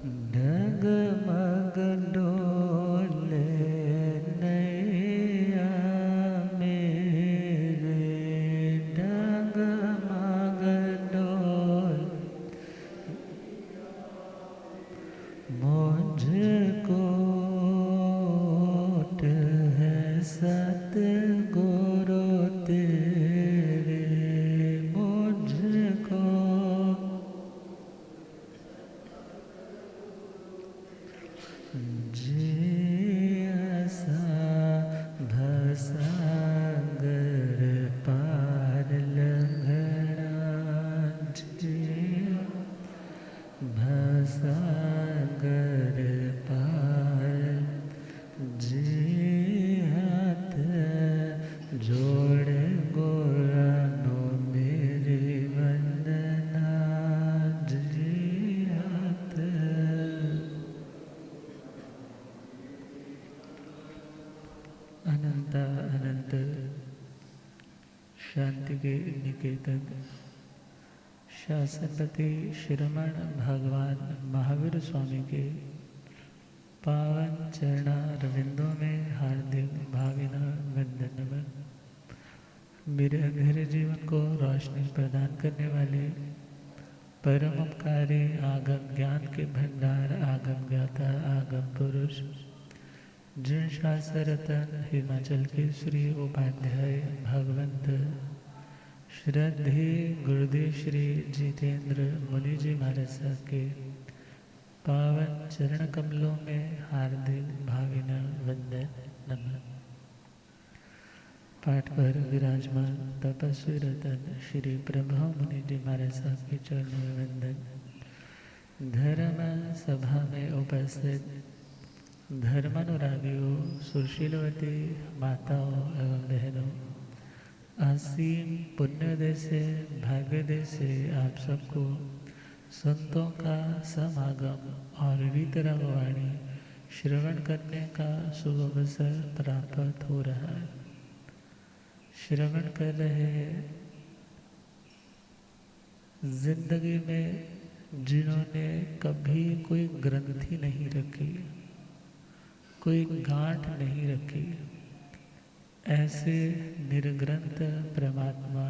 डगमग डोले नैया मेरे, डगमग डोल मुझको ओट है सतगुरु तेरे, मुझको जियसा भसागर पार लंघना, जिया भसागर पार, जी हाथ जोड़ गोरानो मेरी वंदना, जी हाथ। अनंत अनंत शांति के निकेतन शासनपति श्रीरमण भगवान महावीर स्वामी के पावन चरणारविंदों में हार्दिक भावना वंदन नमन। मेरे अंधेरे जीवन को रोशनी प्रदान करने वाले परम उपकारी आगम ज्ञान के भंडार आगम ज्ञाता आगम पुरुष जिन शास्त्र रतन हिमाचल के श्री उपाध्याय भगवंत श्रद्धे गुरुदेव श्री जितेंद्र मुनि जी महाराज साहब के पावन चरण कमलों में हार्दिक भावना वंदन नमन। पाठ पर विराजमान तपस्वी रतन श्री प्रभा मुनि जी महाराज साहब के चरणों में वंदन। धर्म सभा में उपस्थित धर्मानुरागियों, सुशीलवती माताओं एवं बहनों, असीम पुण्योदय से भाग्योदय से आप सबको संतों का समागम और वीतरागवाणी श्रवण करने का शुभ अवसर प्राप्त हो रहा है। श्रवण कर रहे हैं जिंदगी में जिन्होंने कभी कोई ग्रंथि नहीं रखी, कोई गांठ नहीं रखी, ऐसे निर्ग्रंथ परमात्मा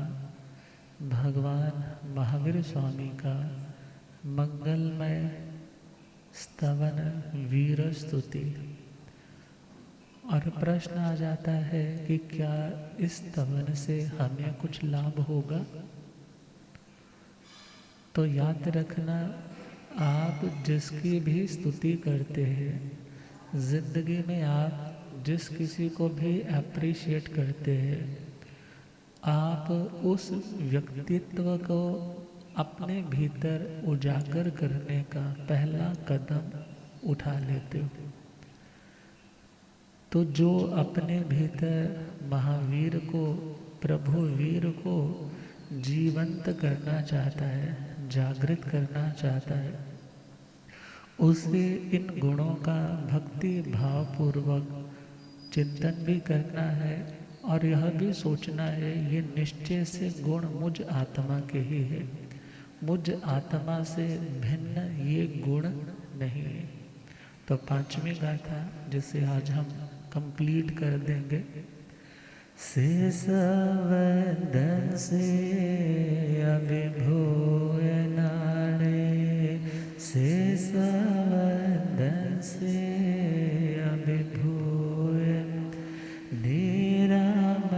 भगवान महावीर स्वामी का मंगलमय स्तवन वीर स्तुति। और प्रश्न आ जाता है कि क्या इस स्तवन से हमें कुछ लाभ होगा? तो याद रखना, आप जिसकी भी स्तुति करते हैं, जिंदगी में आप जिस किसी को भी अप्रिशिएट करते हैं, आप उस व्यक्तित्व को अपने भीतर उजागर करने का पहला कदम उठा लेते हो। तो जो अपने भीतर महावीर को, प्रभु वीर को जीवंत करना चाहता है, जागृत करना चाहता है, उसे इन गुणों का भक्ति भावपूर्वक चिंतन भी करना है और यह भी सोचना है ये निश्चय से गुण मुझ आत्मा के ही है, मुझ आत्मा से भिन्न ये गुण नहीं है। तो पांचवी गाथा जिसे आज हम कंप्लीट कर देंगे। शेषवदन से अभिभूय नाणे, शेषवदन से अभिभूय निराम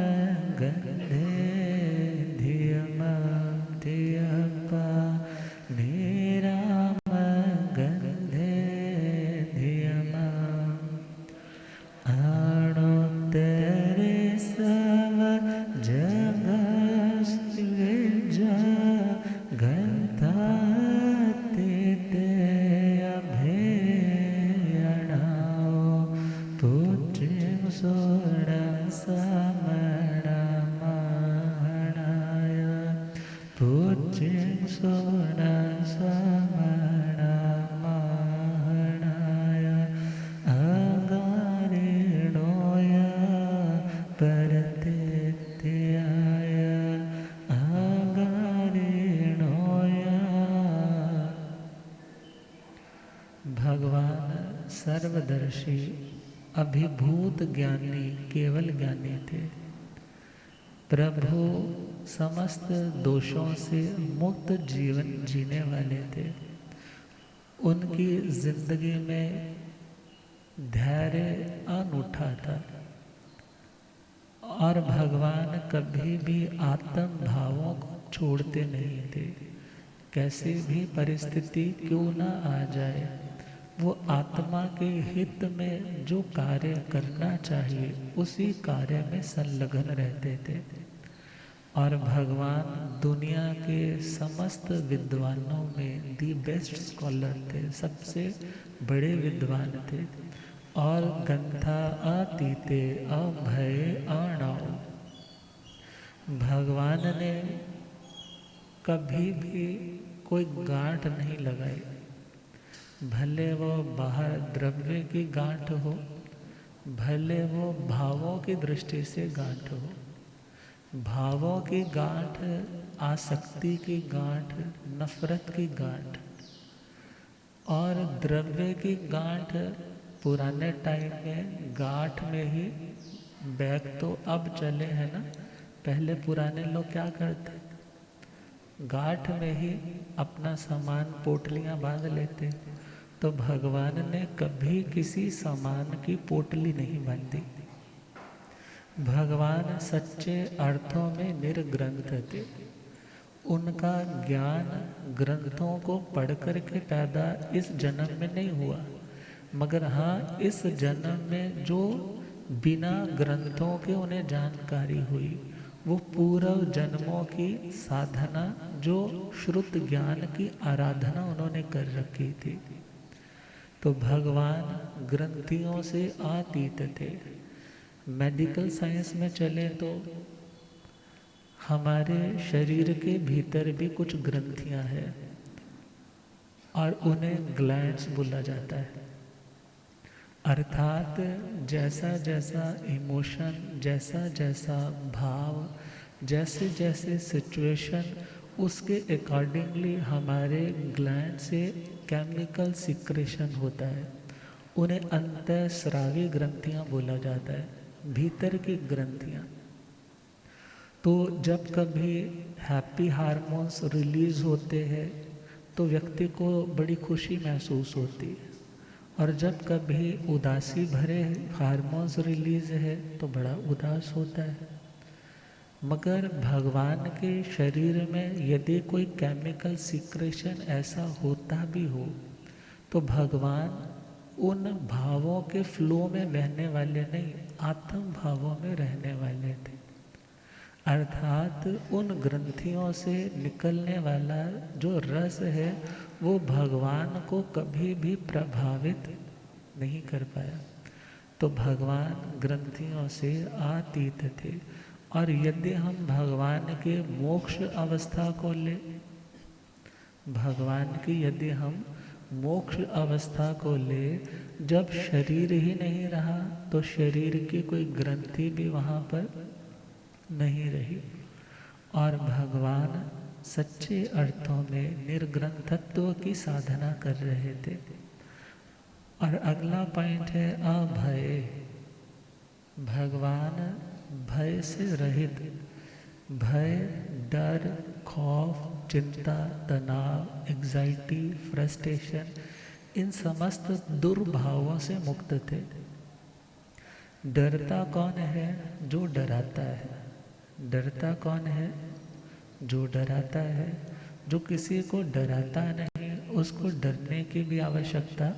गंधे धियमं धियपा, निराम गंधे धियमं अणुत्तरे सव जगस्विजा गंथा भगवान सर्वदर्शी अभिभूत ज्ञानी केवल ज्ञानी थे। प्रभु समस्त दोषों से मुक्त जीवन जीने वाले थे। उनकी जिंदगी में धैर्य अनूठा था और भगवान कभी भी आत्म भावों को छोड़ते नहीं थे। कैसी भी परिस्थिति क्यों ना आ जाए, वो आत्मा के हित में जो कार्य करना चाहिए उसी कार्य में संलग्न रहते थे। और भगवान दुनिया के समस्त विद्वानों में दी बेस्ट स्कॉलर थे, सबसे बड़े विद्वान थे। और गंथा अतीते अभय अणाओ, भगवान ने कभी भी कोई गांठ नहीं लगाई, भले वो बाहर द्रव्य की गांठ हो, भले वो भावों की दृष्टि से गांठ हो। भावों की गांठ, आसक्ति की गांठ, नफरत की गांठ और द्रव्य की गांठ पुराने टाइम में गांठ में ही बैग तो अब चले हैं ना, पहले पुराने लोग क्या करते, गांठ में ही अपना सामान पोटलियां बांध लेते। तो भगवान ने कभी किसी सामान की पोटली नहीं बांधी। भगवान सच्चे अर्थों में निर्ग्रंथ थे। उनका ज्ञान ग्रंथों को पढ़ कर के पैदा इस जन्म में नहीं हुआ, मगर हाँ इस जन्म में जो बिना ग्रंथों के उन्हें जानकारी हुई, वो पूर्व जन्मों की साधना, जो श्रुत ज्ञान की आराधना उन्होंने कर रखी थी। तो भगवान ग्रंथियों से अतीत थे। मेडिकल साइंस में चले तो हमारे शरीर के भीतर भी कुछ ग्रंथियां हैं और उन्हें ग्लैंड्स बोला जाता है। अर्थात जैसा जैसा इमोशन, जैसा जैसा भाव, जैसे जैसे सिचुएशन, उसके अकॉर्डिंगली हमारे ग्लैंड से केमिकल सिक्रेशन होता है। उन्हें अंतःस्रावी ग्रंथियां बोला जाता है, भीतर की ग्रंथियां। तो जब कभी हैप्पी हार्मोन्स रिलीज होते हैं तो व्यक्ति को बड़ी खुशी महसूस होती है, और जब कभी उदासी भरे हार्मोन्स रिलीज है तो बड़ा उदास होता है। मगर भगवान के शरीर में यदि कोई केमिकल सिक्रेशन ऐसा होता भी हो तो भगवान उन भावों के फ्लो में बहने वाले नहीं, आत्म भावों में रहने वाले थे। अर्थात उन ग्रंथियों से निकलने वाला जो रस है वो भगवान को कभी भी प्रभावित नहीं कर पाया। तो भगवान ग्रंथियों से अतीत थे। और यदि हम भगवान के मोक्ष अवस्था को ले, भगवान की यदि हम मोक्ष अवस्था को ले, जब शरीर ही नहीं रहा तो शरीर की कोई ग्रंथि भी वहाँ पर नहीं रही, और भगवान सच्चे अर्थों में निर्ग्रंथत्व की साधना कर रहे थे। और अगला पॉइंट है अभय। भगवान भय से रहित, भय, डर, खौफ, चिंता, तनाव, एग्जाइटी, फ्रस्ट्रेशन, इन समस्त दुर्भावों से मुक्त थे। डरता कौन है? जो डराता है। डरता कौन है? जो डराता है। जो किसी को डराता नहीं, उसको डरने की भी आवश्यकता।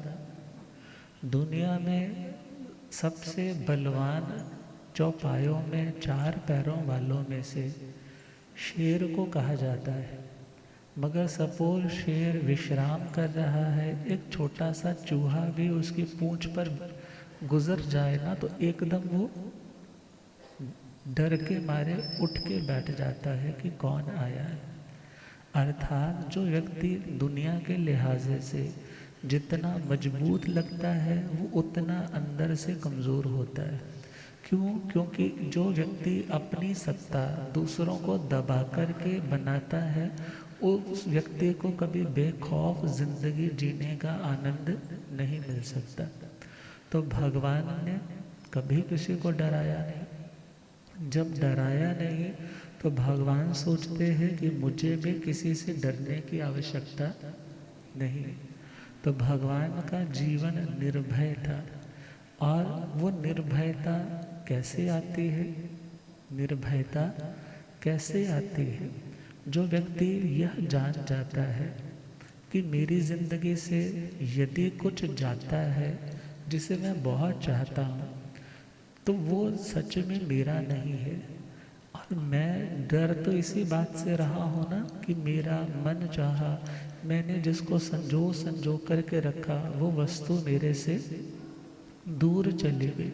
दुनिया में सबसे बलवान चौपायों में 4 पैरों वालों में से शेर को कहा जाता है। मगर सपोज शेर विश्राम कर रहा है, एक छोटा सा चूहा भी उसकी पूंछ पर गुजर जाए ना तो एकदम वो डर के मारे उठ के बैठ जाता है कि कौन आया है। अर्थात जो व्यक्ति दुनिया के लिहाजे से जितना मजबूत लगता है वो उतना अंदर से कमज़ोर होता है। क्यों? क्योंकि जो व्यक्ति अपनी सत्ता दूसरों को दबा कर के बनाता है उस व्यक्ति को कभी बेखौफ जिंदगी जीने का आनंद नहीं मिल सकता। तो भगवान ने कभी किसी को डराया नहीं। जब डराया नहीं तो भगवान सोचते हैं कि मुझे भी किसी से डरने की आवश्यकता नहीं। तो भगवान का जीवन निर्भय था। और वो निर्भयता कैसे आती है? निर्भयता कैसे आती है? जो व्यक्ति यह जान जाता है कि मेरी जिंदगी से यदि कुछ जाता है जिसे मैं बहुत चाहता हूँ, तो वो सच में मेरा नहीं है। और मैं डर तो इसी बात से रहा हूँ ना कि मेरा मन चाहा, मैंने जिसको संजो करके रखा, वो वस्तु मेरे से दूर चली गई।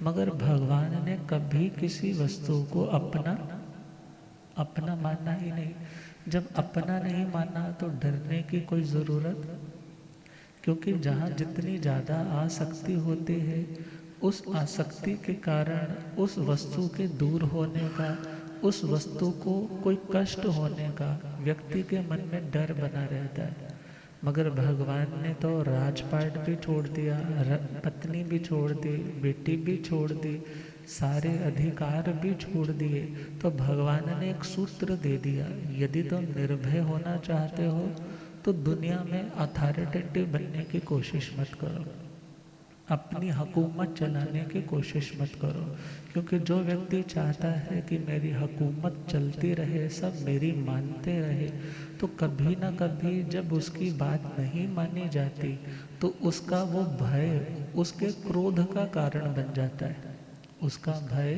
मगर भगवान ने कभी किसी वस्तु को अपना माना ही नहीं। जब अपना नहीं माना तो डरने की कोई ज़रूरत, क्योंकि जहाँ जितनी ज़्यादा आसक्ति होती है, उस आसक्ति के कारण उस वस्तु के दूर होने का, उस वस्तु को कोई कष्ट होने का व्यक्ति के मन में डर बना रहता है। मगर भगवान ने तो राजपाट भी छोड़ दिया, पत्नी भी छोड़ दी, बेटी भी छोड़ दी, सारे अधिकार भी छोड़ दिए। तो भगवान ने एक सूत्र दे दिया, यदि तुम निर्भय होना चाहते हो तो दुनिया में अथॉरिटेटिव बनने की कोशिश मत करो, अपनी हुकूमत चलाने की कोशिश मत करो। क्योंकि जो व्यक्ति चाहता है कि मेरी हुकूमत चलती रहे, सब मेरी मानते रहे, तो कभी ना कभी जब उसकी बात नहीं मानी जाती तो उसका वो भय उसके क्रोध का कारण बन जाता है। उसका भय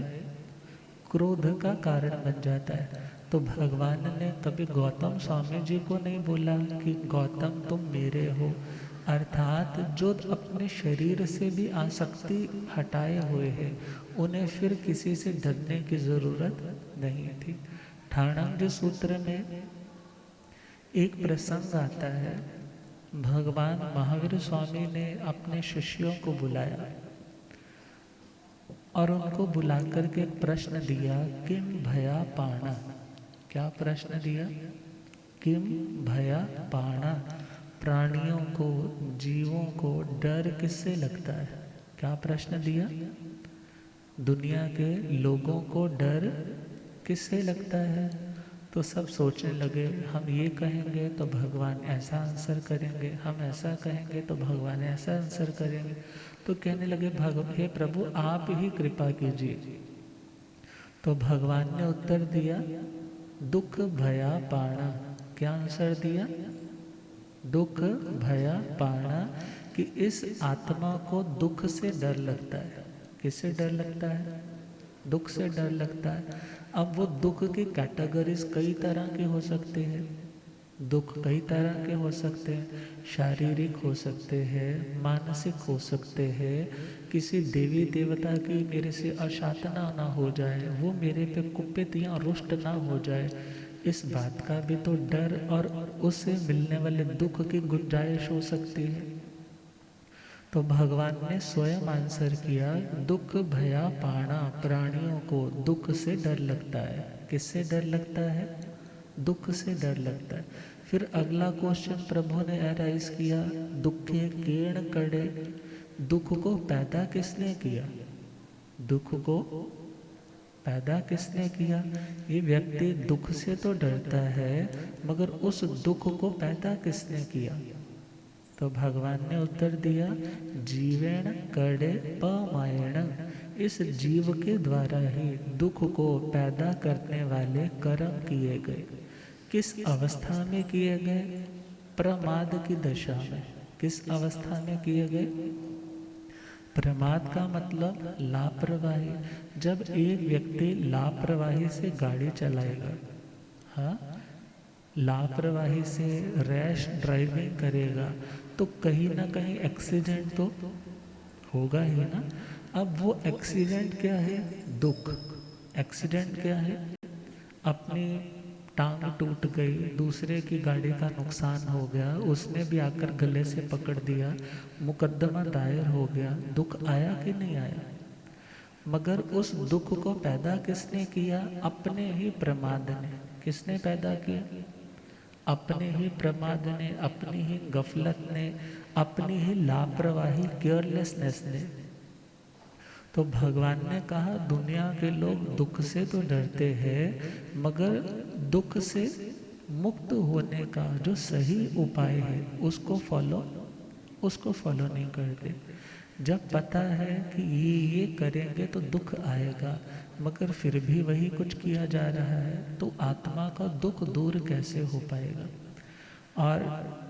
क्रोध का कारण बन जाता है। तो भगवान ने कभी गौतम स्वामी जी को नहीं बोला कि गौतम तुम मेरे हो, अर्थात जो अपने शरीर से भी आसक्ति हटाए हुए हैं, उन्हें फिर किसी से डरने की ज़रूरत नहीं थी। ठाणांग सूत्र में एक प्रसंग आता है, भगवान महावीर स्वामी ने अपने शिष्यों को बुलाया और उनको बुलाकर के एक प्रश्न दिया, किम भया पाणा। क्या प्रश्न दिया? किम भया पाणा। प्राणियों को, जीवों को डर किससे लगता है? क्या प्रश्न दिया? दुनिया के लोगों को डर किससे लगता है? तो सब सोचने लगे, हम ये कहेंगे तो भगवान ऐसा आंसर करेंगे, हम ऐसा कहेंगे तो भगवान ऐसा आंसर करेंगे। तो कहने लगे, हे प्रभु आप ही कृपा कीजिए। तो भगवान ने उत्तर दिया, दुख भया पाणा। क्या आंसर दिया? दुख भया पाणा, कि इस आत्मा को दुख से डर लगता है। किससे डर लगता है? दुख से डर लगता है। अब वो दुख की कैटेगरीज कई तरह के हो सकते हैं। दुख कई तरह के हो सकते हैं, शारीरिक हो सकते हैं, मानसिक हो सकते हैं, किसी देवी देवता की मेरे से अशातना ना हो जाए, वो मेरे पे कुपित या रुष्ट ना हो जाए, इस बात का भी तो डर और उससे मिलने वाले दुख की गुंजाइश हो सकती है। तो भगवान ने स्वयं आंसर किया, दुख भया पाणा। प्राणियों को दुख से डर लगता है। किससे डर लगता है? दुख से डर लगता है। फिर अगला क्वेश्चन प्रभु ने एराइज किया, दुखे केण कड़े। दुख को पैदा किसने किया? दुख को पैदा किसने किया? ये व्यक्ति दुख से तो डरता है, मगर उस दुख को पैदा किसने किया? तो भगवान ने उत्तर दिया, जीवेण कड़े पमायण। इस जीव के द्वारा ही दुख को पैदा करने वाले कर्म किए गए। किस अवस्था में किए गए? प्रमाद की दशा में। किस अवस्था में किए गए? प्रमाद का मतलब लापरवाही। जब एक व्यक्ति लापरवाही से गाड़ी चलाएगा, हाँ, लापरवाही से रैश ड्राइविंग करेगा, तो कहीं ना कहीं एक्सीडेंट तो होगा ही ना। अब वो एक्सीडेंट क्या है? दुख। एक्सीडेंट क्या है? अपनी टांग टूट गई, दूसरे की गाड़ी का नुकसान हो गया, उसने भी आकर गले से पकड़ दिया, मुकद्दमा दायर हो गया। दुख आया कि नहीं आया? मगर उस दुख को पैदा किसने किया? अपने ही प्रमाद ने। किसने पैदा किया? अपने ही प्रमाद ने, अपनी ही गफलत ने, अपनी ही लापरवाही, केयरलेसनेस ने। तो भगवान ने कहा दुनिया के लोग दुख से तो डरते हैं, मगर दुख से मुक्त होने का जो सही उपाय है उसको फॉलो नहीं करते। जब पता है कि ये करेंगे तो दुख आएगा, मगर फिर भी वही कुछ किया जा रहा है, तो आत्मा का दुख दूर कैसे हो पाएगा। और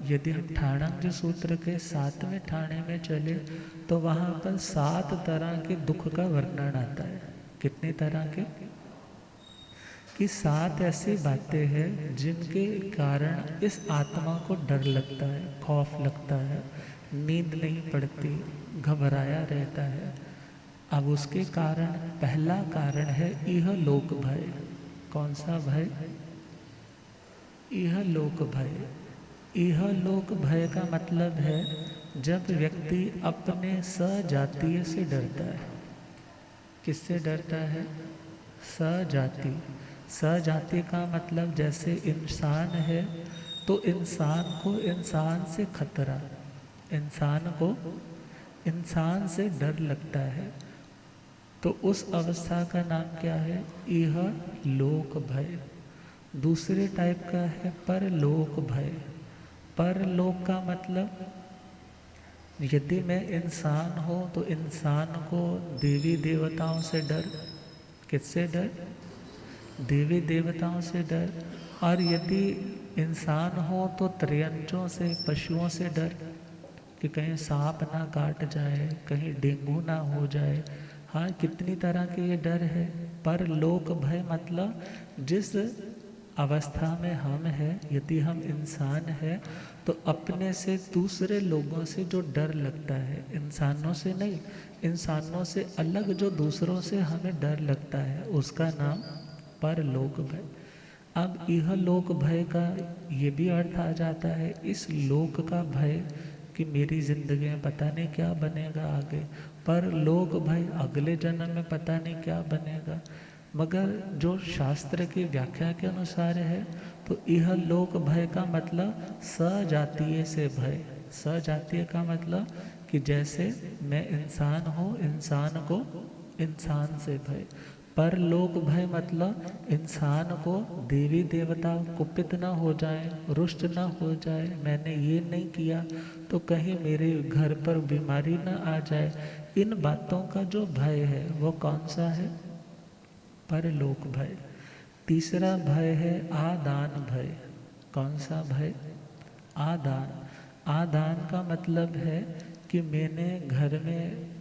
यदि हम ठाणंग सूत्र के 7वें ठाणे में चले तो वहाँ पर 7 तरह के दुख का वर्णन आता है। कितने तरह के? कि 7 ऐसी बातें हैं जिनके कारण इस आत्मा को डर लगता है, खौफ लगता है, नींद नहीं पड़ती, घबराया रहता है। अब उसके कारण पहला कारण है इह लोक भय। कौन सा भय? इह लोक भय। इह लोक भय का मतलब है जब व्यक्ति अपने सजातीय से डरता है। किससे डरता है? सजाति। सजाति का मतलब जैसे इंसान है तो इंसान को इंसान से खतरा, इंसान को इंसान से डर लगता है, तो उस अवस्था का नाम क्या है? इह लोक भय। दूसरे टाइप का है परलोक भय। परलोक का मतलब यदि मैं इंसान हूँ तो इंसान को देवी देवताओं से डर। किससे डर? देवी देवताओं से डर। और यदि इंसान हो तो त्रयंचों से, पशुओं से डर कि कहीं सांप ना काट जाए, कहीं डेंगू ना हो जाए। हाँ, कितनी तरह के ये डर है। पर लोक भय मतलब जिस अवस्था में हम हैं, यदि हम इंसान हैं तो अपने से दूसरे लोगों से जो डर लगता है, इंसानों से नहीं, इंसानों से अलग जो दूसरों से हमें डर लगता है, उसका नाम परलोक भय। अब यह लोक भय का ये भी अर्थ आ जाता है, इस लोक का भय कि मेरी ज़िंदगी में पता नहीं क्या बनेगा आगे। पर लोक भय अगले जन्म में पता नहीं क्या बनेगा। मगर जो शास्त्र की व्याख्या के अनुसार है तो यह लोक भय का मतलब सजातीय से भय। सजातीय का मतलब कि जैसे मैं इंसान हूँ, इंसान को इंसान से भय। परलोक भय मतलब इंसान को देवी देवता कुपित न हो जाए, रुष्ट न हो जाए, मैंने ये नहीं किया तो कहीं मेरे घर पर बीमारी न आ जाए। इन बातों का जो भय है वो कौन सा है? परलोक भय। तीसरा भय है आदान भय। कौन सा भय? आदान। आदान का मतलब है कि मैंने घर में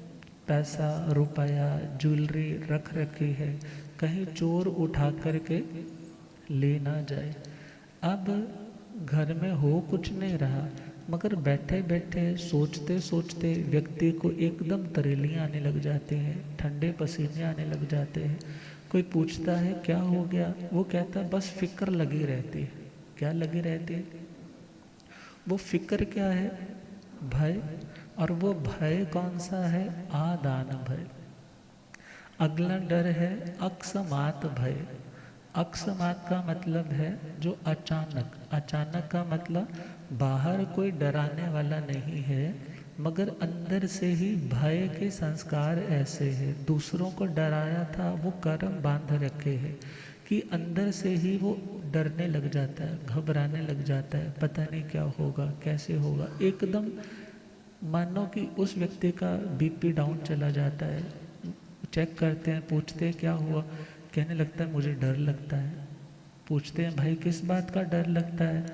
पैसा, रुपया, ज्वेलरी रख रखी है, कहीं चोर उठा करके ले ना जाए। अब घर में हो कुछ नहीं रहा, मगर बैठे बैठे सोचते सोचते व्यक्ति को एकदम तरेलियाँ आने लग जाती हैं, ठंडे पसीने आने लग जाते हैं। कोई पूछता है क्या हो गया, वो कहता है बस फिक्र लगी रहती है। क्या लगी रहती है? वो फिक्र क्या है? भय। और वो भय कौन सा है? आदान भय। अगला डर है अकस्मात भय। अकस्मात का मतलब है जो अचानक। अचानक का मतलब बाहर कोई डराने वाला नहीं है, मगर अंदर से ही भय के संस्कार ऐसे हैं, दूसरों को डराया था वो कर्म बांध रखे हैं कि अंदर से ही वो डरने लग जाता है, घबराने लग जाता है, पता नहीं क्या होगा, कैसे होगा। एकदम मानो कि उस व्यक्ति का बीपी डाउन चला जाता है। चेक करते हैं, पूछते हैं क्या हुआ, कहने लगता है मुझे डर लगता है। पूछते हैं भाई किस बात का डर लगता है?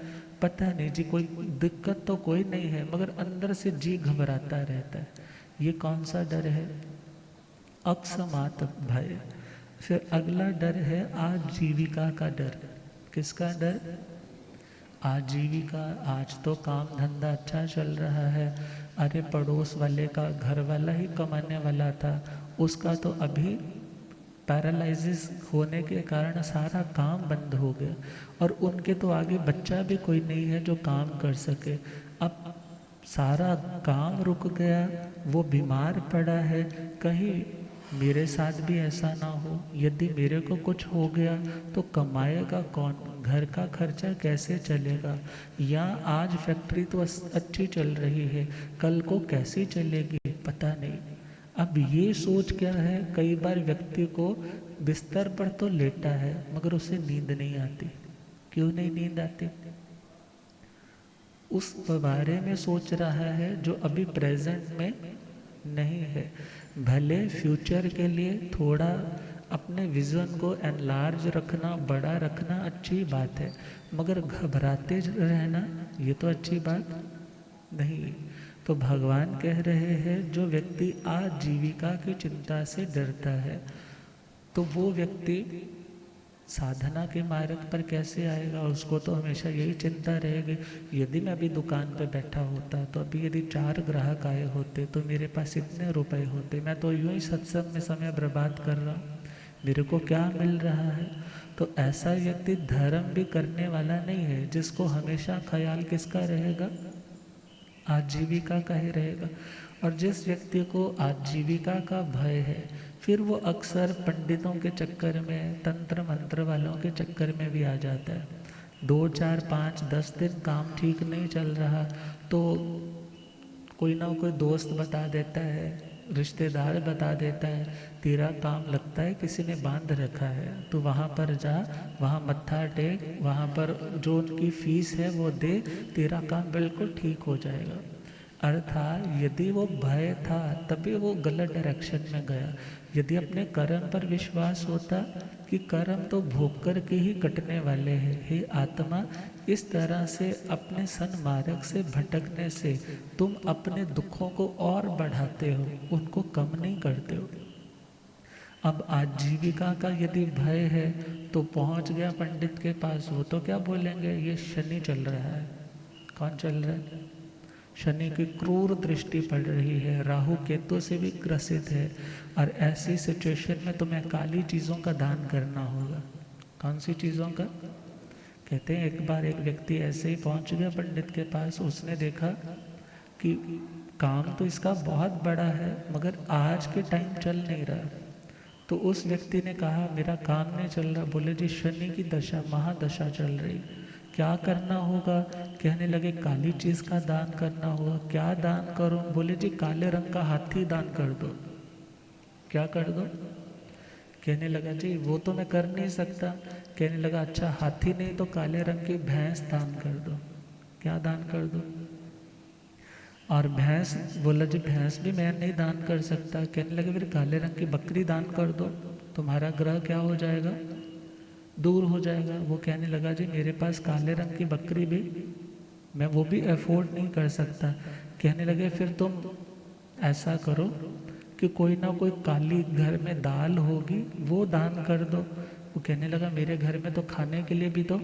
पता नहीं जी, कोई दिक्कत तो कोई नहीं है, मगर अंदर से जी घबराता रहता है। ये कौन सा डर है? अकस्मात भय। फिर अगला डर है आजीविका का डर। किसका डर? आजीविका। आज तो काम धंधा अच्छा चल रहा है, अरे पड़ोस वाले का घर वाला ही कमाने वाला था, उसका तो अभी पैरालिसिस होने के कारण सारा काम बंद हो गया, और उनके तो आगे बच्चा भी कोई नहीं है जो काम कर सके। अब सारा काम रुक गया, वो बीमार पड़ा है, कहीं मेरे साथ भी ऐसा ना हो। यदि मेरे को कुछ हो गया तो कमाएगा कौन, घर का खर्चा कैसे चलेगा, या आज फैक्ट्री तो अच्छी चल रही है, कल को कैसी चलेगी पता नहीं। अब ये सोच क्या है, कई बार व्यक्ति को बिस्तर पर तो लेटा है मगर उसे नींद नहीं आती। क्यों नहीं नींद आती? उस बारे में सोच रहा है जो अभी प्रेजेंट में नहीं है। भले फ्यूचर के लिए थोड़ा अपने विज़न को एनलार्ज रखना, बड़ा रखना अच्छी बात है, मगर घबराते रहना ये तो अच्छी बात नहीं। तो भगवान कह रहे हैं जो व्यक्ति आजीविका की चिंता से डरता है तो वो व्यक्ति साधना के मार्ग पर कैसे आएगा? उसको तो हमेशा यही चिंता रहेगी, यदि मैं अभी दुकान पे बैठा होता तो अभी यदि 4 ग्राहक आए होते तो मेरे पास इतने रुपए होते, मैं तो यूं ही सत्संग में समय बर्बाद कर रहा हूँ, मेरे को क्या मिल रहा है? तो ऐसा व्यक्ति धर्म भी करने वाला नहीं है, जिसको हमेशा ख्याल किसका रहेगा? आजीविका का ही रहेगा। और जिस व्यक्ति को आजीविका का भय है, फिर वो अक्सर पंडितों के चक्कर में, तंत्र मंत्र वालों के चक्कर में भी आ जाता है। 2, 4, 5, 10 दिन काम ठीक नहीं चल रहा तो कोई ना कोई दोस्त बता देता है, रिश्तेदार बता देता है, तेरा काम लगता है किसी ने बांध रखा है, तो वहाँ पर जा, वहाँ मत्था टेक, वहाँ पर जो उनकी फीस है वो दे, तेरा काम बिल्कुल ठीक हो जाएगा। अर्थात यदि वो भय था तभी वो गलत डायरेक्शन में गया। यदि अपने कर्म पर विश्वास होता कि कर्म तो भोग कर के ही कटने वाले हैं, हे आत्मा, इस तरह से अपने सन्मार्ग से भटकने से तुम अपने दुखों को और बढ़ाते हो, उनको कम नहीं करते हो। अब आजीविका का यदि भय है तो पहुंच गया पंडित के पास, वो तो क्या बोलेंगे, ये शनि चल रहा है। कौन चल रहा है? शनि की क्रूर दृष्टि पड़ रही है, राहु केतु से भी ग्रसित है, और ऐसी सिचुएशन में तुम्हें काली चीज़ों का दान करना होगा। कौन सी चीज़ों का? कहते हैं एक बार एक व्यक्ति ऐसे ही पहुंच गया पंडित के पास, उसने देखा कि काम तो इसका बहुत बड़ा है मगर आज के टाइम चल नहीं रहा। तो उस व्यक्ति ने कहा मेरा काम नहीं चल रहा। बोले जी शनि की दशा, महादशा चल रही, क्या करना होगा? कहने लगे काली चीज़ का दान करना होगा। क्या दान करूं? बोले जी काले रंग का हाथी दान कर दो। क्या कर दो? कहने लगा जी वो तो मैं कर नहीं सकता। कहने लगा अच्छा हाथी नहीं तो काले रंग की भैंस दान कर दो। क्या दान कर दो? और भैंस, बोला जी भैंस भी मैं नहीं दान कर सकता। कहने लगे फिर काले रंग की बकरी दान कर दो, तुम्हारा ग्रह क्या हो जाएगा? दूर हो जाएगा। वो कहने लगा जी मेरे पास काले रंग की बकरी भी, मैं वो भी अफोर्ड नहीं कर सकता। कहने लगे फिर तुम ऐसा करो कि कोई ना कोई काली घर में दाल होगी वो दान कर दो। वो कहने लगा मेरे घर में तो खाने के लिए भी तो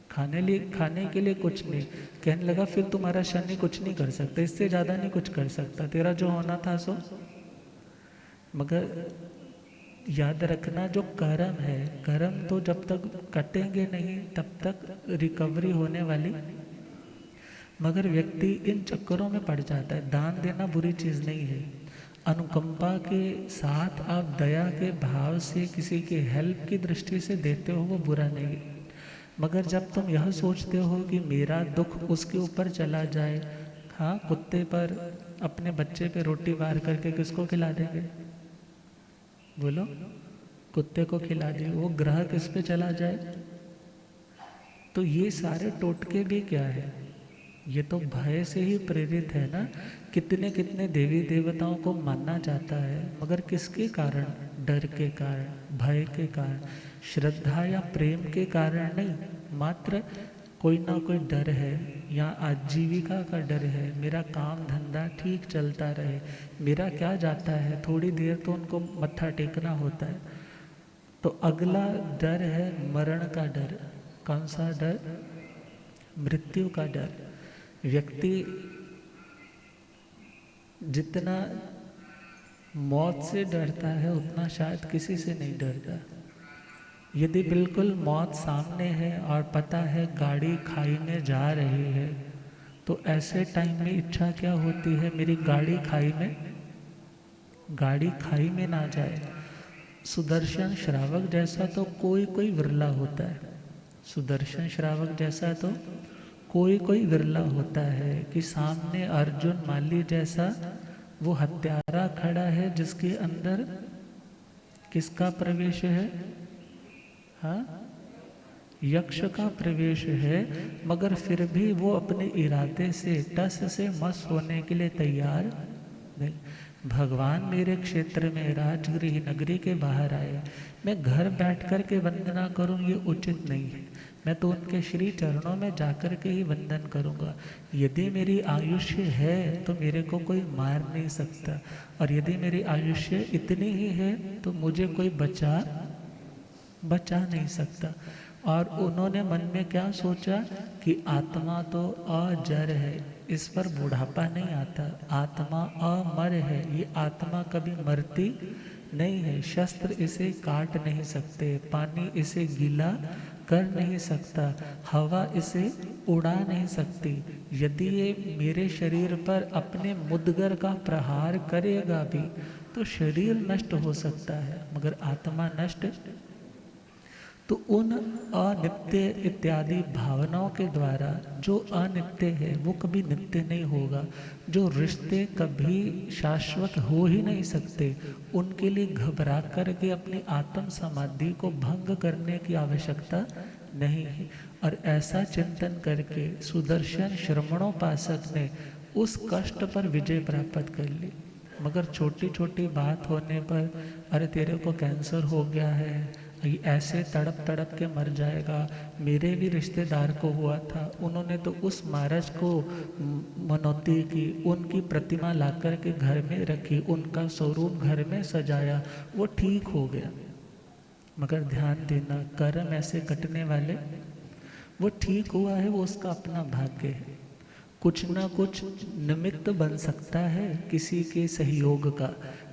खाने के लिए कुछ नहीं। कहने लगा फिर तुम्हारा शनि कुछ नहीं कर सकता, इससे ज़्यादा नहीं कुछ कर सकता, तेरा जो होना था सो। मगर याद रखना जो कर्म है, कर्म तो जब तक कटेंगे नहीं तब तक रिकवरी होने वाली। मगर व्यक्ति इन चक्करों में पड़ जाता है। दान देना बुरी चीज़ नहीं है, अनुकंपा के साथ आप दया के भाव से किसी की हेल्प की दृष्टि से देते हो वो बुरा नहीं है। मगर जब तुम यह सोचते हो कि मेरा दुख उसके ऊपर चला जाए, हाँ कुत्ते पर, अपने बच्चे पे रोटी वार करके किसको खिला देंगे? बोलो, कुत्ते को खिला दिए, वो ग्रह किस पे चला जाए? तो ये सारे टोटके भी क्या है? ये तो भय से ही प्रेरित है ना। कितने कितने देवी देवताओं को मानना जाता है मगर किसके कारण? डर के कारण, भय के कारण, श्रद्धा या प्रेम के कारण नहीं, मात्र कोई ना कोई डर है, या आजीविका का डर है, मेरा काम धंधा ठीक चलता रहे, मेरा क्या जाता है, थोड़ी देर तो उनको मत्था टेकना होता है। तो अगला डर है मरण का डर। कौन सा डर? मृत्यु का डर। व्यक्ति जितना मौत से डरता है उतना शायद किसी से नहीं डरता। यदि बिल्कुल मौत सामने है और पता है गाड़ी खाई में जा रही है, तो ऐसे टाइम में इच्छा क्या होती है? मेरी गाड़ी खाई में गाड़ी खाई में ना जाए। सुदर्शन श्रावक जैसा तो कोई कोई विरला होता है, सुदर्शन श्रावक जैसा तो कोई कोई विरला होता है कि सामने अर्जुन माली जैसा वो हत्यारा खड़ा है जिसके अंदर किसका प्रवेश है? हाँ, यक्ष का प्रवेश है, मगर फिर भी वो अपने इरादे से टस से मस होने के लिए तैयार नहीं। भगवान मेरे क्षेत्र में राजगृह नगरी के बाहर आए, मैं घर बैठ कर के वंदना करूं ये उचित नहीं है। मैं तो उनके श्री चरणों में जाकर के ही वंदन करूंगा। यदि मेरी आयुष्य है तो मेरे को कोई मार नहीं सकता, और यदि मेरी आयुष्य इतनी ही है तो मुझे कोई बचा नहीं सकता। और उन्होंने मन में क्या सोचा कि आत्मा तो अजर है, इस पर बुढ़ापा नहीं आता, आत्मा अमर है, ये आत्मा कभी मरती नहीं है, शस्त्र इसे काट नहीं सकते, पानी इसे गीला कर नहीं सकता, हवा इसे उड़ा नहीं सकती। यदि ये मेरे शरीर पर अपने मुद्गर का प्रहार करेगा भी तो शरीर नष्ट हो सकता है, मगर आत्मा नष्ट। तो उन अनित्य इत्यादि भावनाओं के द्वारा जो अनित्य है वो कभी नित्य नहीं होगा, जो रिश्ते कभी शाश्वत हो ही नहीं सकते, उनके लिए घबरा करके अपनी आत्म समाधि को भंग करने की आवश्यकता नहीं है। और ऐसा चिंतन करके सुदर्शन श्रमणोपासक ने उस कष्ट पर विजय प्राप्त कर ली। मगर छोटी छोटी बात होने पर, अरे तेरे को कैंसर हो गया है, ऐसे तड़प तड़प के मर जाएगा, मेरे भी रिश्तेदार को हुआ था, उन्होंने तो उस महाराज को मनौती की, उनकी प्रतिमा लाकर के घर में रखी, उनका स्वरूप घर में सजाया, वो ठीक हो गया। मगर ध्यान देना, कर्म ऐसे कटने वाले, वो ठीक हुआ है वो उसका अपना भाग्य है, कुछ ना कुछ निमित्त बन सकता है किसी के सहयोग का,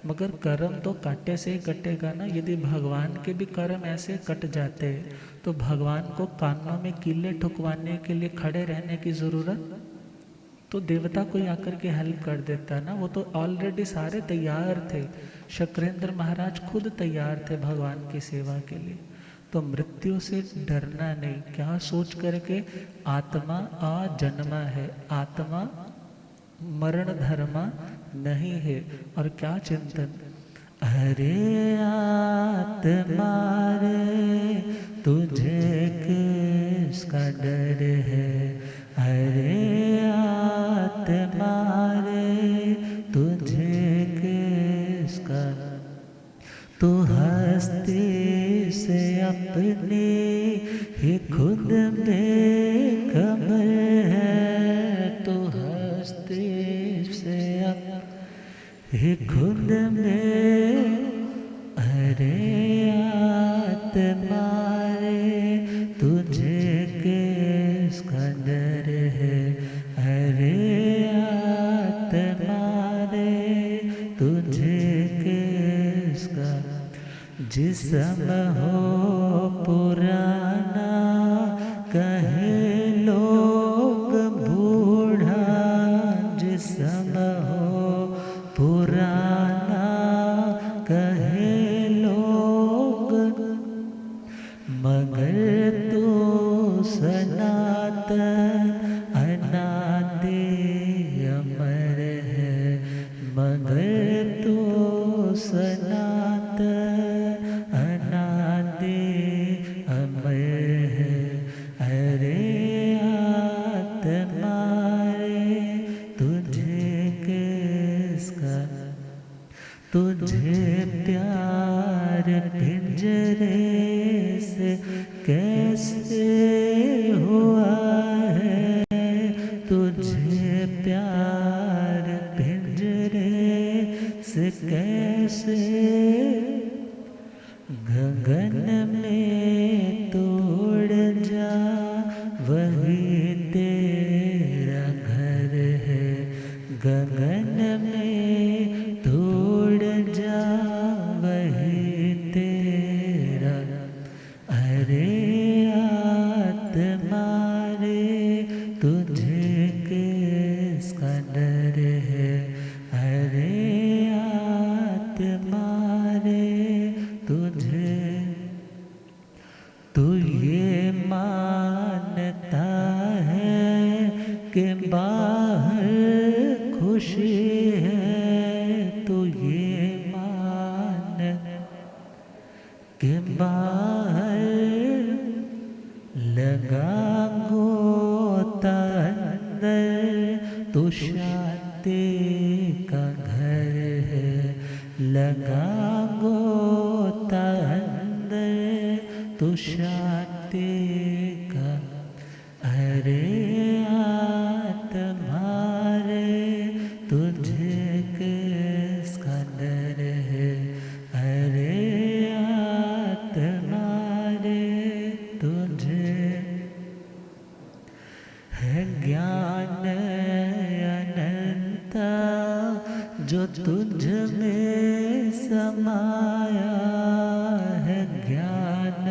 मगर कर्म तो काटे से ही कटेगा ना। यदि भगवान के भी कर्म ऐसे कट जाते तो भगवान को कानों में कीले ठुकवाने के लिए खड़े रहने की ज़रूरत, तो देवता कोई आकर के हेल्प कर देता ना, वो तो ऑलरेडी सारे तैयार थे। शक्रेंद्र महाराज खुद तैयार थे भगवान की सेवा के लिए। तो मृत्यु से डरना नहीं, क्या सोच करके, आत्मा अजन्मा है, आत्मा मरण धर्मा नहीं है। और क्या चिंतन, अरे आत्मा रे तुझे किसका डर है, अरे आत्मा रे तुझे किसका, तू हस्ती से अपने ही खुद में खबर है, तू हस्ती से ही खुद में, अरे आत्मा रे तुझे किसका डर है, अरे आत्मा रे तुझे किसका, जिस्म हो पुराना कहे लोग बूढ़ा, जिस्म हो पुराना कहे लोग, मगर तू सनातन अनादि अमर है, मगर तू सनातन अनादि अमर है, अरे आत्मा रे तुझे किसका, तुझे प्यार पिंजरे से कैसे हुआ है, तुझे प्यार पिंजरे से कैसे, गगन में तोड़ जा वही तेरा घर है, गगन में तोड़ जा वही तेरा, अरे आत्मा रे तुझे किसका डर है, अरे शांति का घर है, लगा गोता अंदर तू शांति का। अरे आत्मारे तुझे किसका डर है, अरे आत्मारे तुझे है ज्ञान अनंता जो तुझ में समाया है, ज्ञान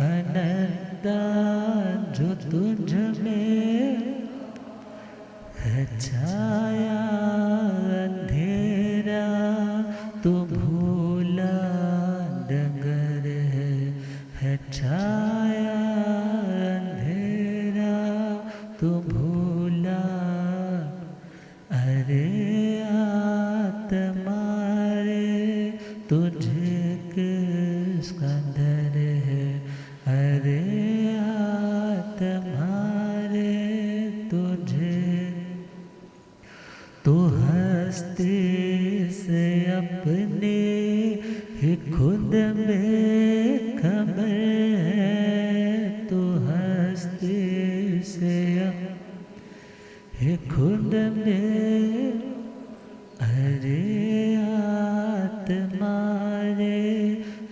अनंता जो तुझ में है, छाया अंधेरा तू भूला डगर है छाया अंधेरा तू भूला। अरे आत्मा रे तुझे किसका डर है, अरे आत्मा रे तुझे। तो हस्ती से अपने ही खुद में खबर है, तो हस्ती से ही खुद में। अरे आत्मा रे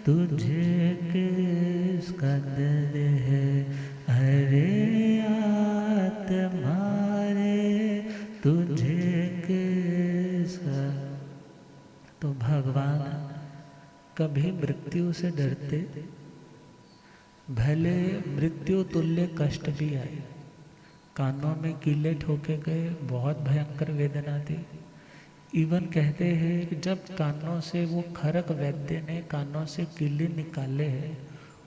तुझे किसका डर है, अरे आत्मा रे तुझे किसका। तो भगवान कभी मृत्यु से डरते, भले मृत्यु तुल्य कष्ट भी आए, कानों में कीले ठोके गए, बहुत भयंकर वेदना थी। इवन कहते हैं कि जब कानों से वो खरक वैद्य ने कानों से कीले निकाले हैं,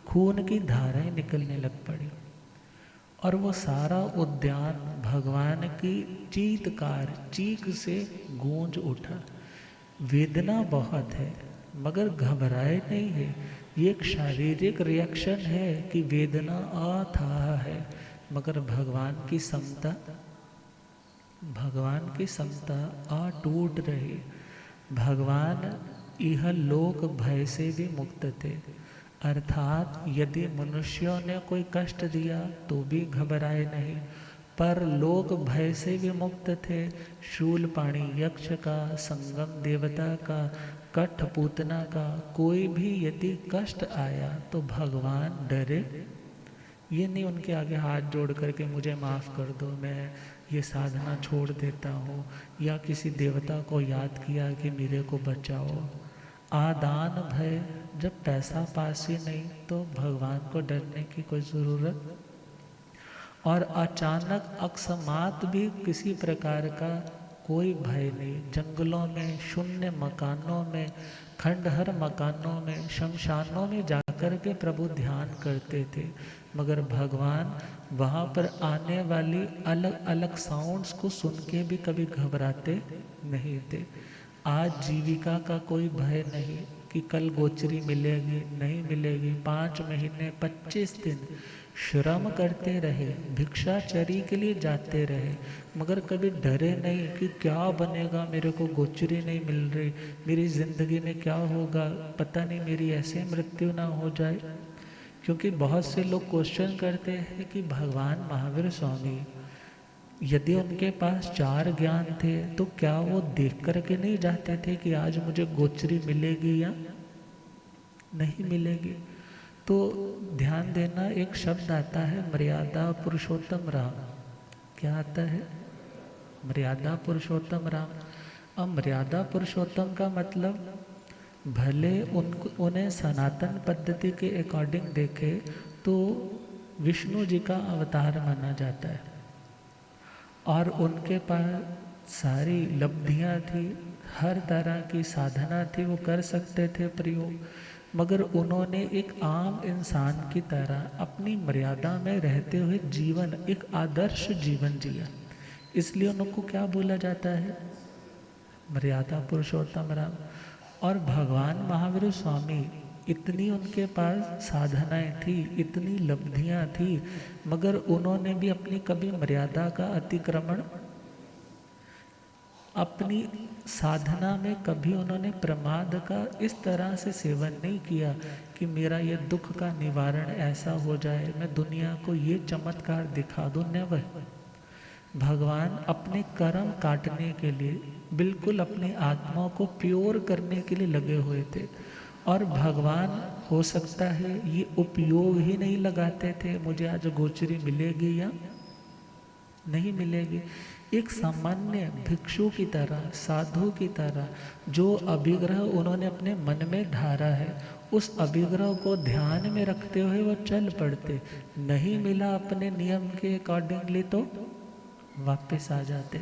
खून की धाराएं निकलने लग पड़ी और वो सारा उद्यान भगवान की चीत्कार चीख से गूंज उठा। वेदना बहुत है मगर घबराए नहीं है, ये एक शारीरिक रिएक्शन है कि वेदना अथाह है, मगर भगवान की समता अटूट रही। भगवान यह लोक भय से भी मुक्त थे, अर्थात यदि मनुष्यों ने कोई कष्ट दिया तो भी घबराए नहीं, पर लोक भय से भी मुक्त थे। शूलपाणी यक्ष का, संगम देवता का, कठपूतना का, कोई भी यदि कष्ट आया तो भगवान डरे। ये नहीं उनके आगे हाथ जोड़ करके मुझे माफ़ कर दो, मैं ये साधना छोड़ देता हूँ, या किसी देवता को याद किया कि मेरे को बचाओ। आदान भय, जब पैसा पास ही नहीं तो भगवान को डरने की कोई ज़रूरत। और अचानक अकस्मात भी किसी प्रकार का कोई भय नहीं। जंगलों में, शून्य मकानों में, खंडहर मकानों में, शमशानों में जाकर के प्रभु ध्यान करते थे, मगर भगवान वहाँ पर आने वाली अलग अलग साउंड्स को सुन के भी कभी घबराते नहीं थे। आज जीविका का कोई भय नहीं कि कल गोचरी मिलेगी नहीं मिलेगी। 5 महीने 25 दिन श्रम करते रहे, भिक्षाचरी के लिए जाते रहे, मगर कभी डरे नहीं कि क्या बनेगा, मेरे को गोचरी नहीं मिल रही, मेरी ज़िंदगी में क्या होगा, पता नहीं मेरी ऐसे मृत्यु ना हो जाए। क्योंकि बहुत से लोग क्वेश्चन करते हैं कि भगवान महावीर स्वामी यदि उनके पास 4 ज्ञान थे तो क्या वो देख करके नहीं जाते थे कि आज मुझे गोचरी मिलेगी या नहीं मिलेगी। तो ध्यान देना, एक शब्द आता है मर्यादा पुरुषोत्तम राम। क्या आता है? मर्यादा पुरुषोत्तम राम। अब मर्यादा पुरुषोत्तम का मतलब भले उन्हें सनातन पद्धति के अकॉर्डिंग देखे तो विष्णु जी का अवतार माना जाता है और उनके पास सारी लब्धियां थी, हर तरह की साधना थी, वो कर सकते थे प्रयोग, मगर उन्होंने एक आम इंसान की तरह अपनी मर्यादा में रहते हुए जीवन, एक आदर्श जीवन जिया। इसलिए उनको क्या बोला जाता है? मर्यादा पुरुषोत्तम राम। और भगवान महावीर स्वामी, इतनी उनके पास साधनाएं थी, इतनी लब्धियां थी, मगर उन्होंने भी अपनी कभी मर्यादा का अतिक्रमण अपनी साधना में कभी उन्होंने प्रमाद का इस तरह से सेवन नहीं किया कि मेरा ये दुख का निवारण ऐसा हो जाए, मैं दुनिया को ये चमत्कार दिखा दूं। नेवर। भगवान अपने कर्म काटने के लिए, बिल्कुल अपनी आत्मा को प्योर करने के लिए लगे हुए थे। और भगवान हो सकता है ये उपयोग ही नहीं लगाते थे, मुझे आज गोचरी मिलेगी या नहीं मिलेगी। एक सामान्य भिक्षु की तरह, साधु की तरह जो अभिग्रह उन्होंने अपने मन में ढारा है, उस अभिग्रह को ध्यान में रखते हुए वो चल पड़ते। नहीं मिला अपने नियम के अकॉर्डिंगली तो वापस आ जाते।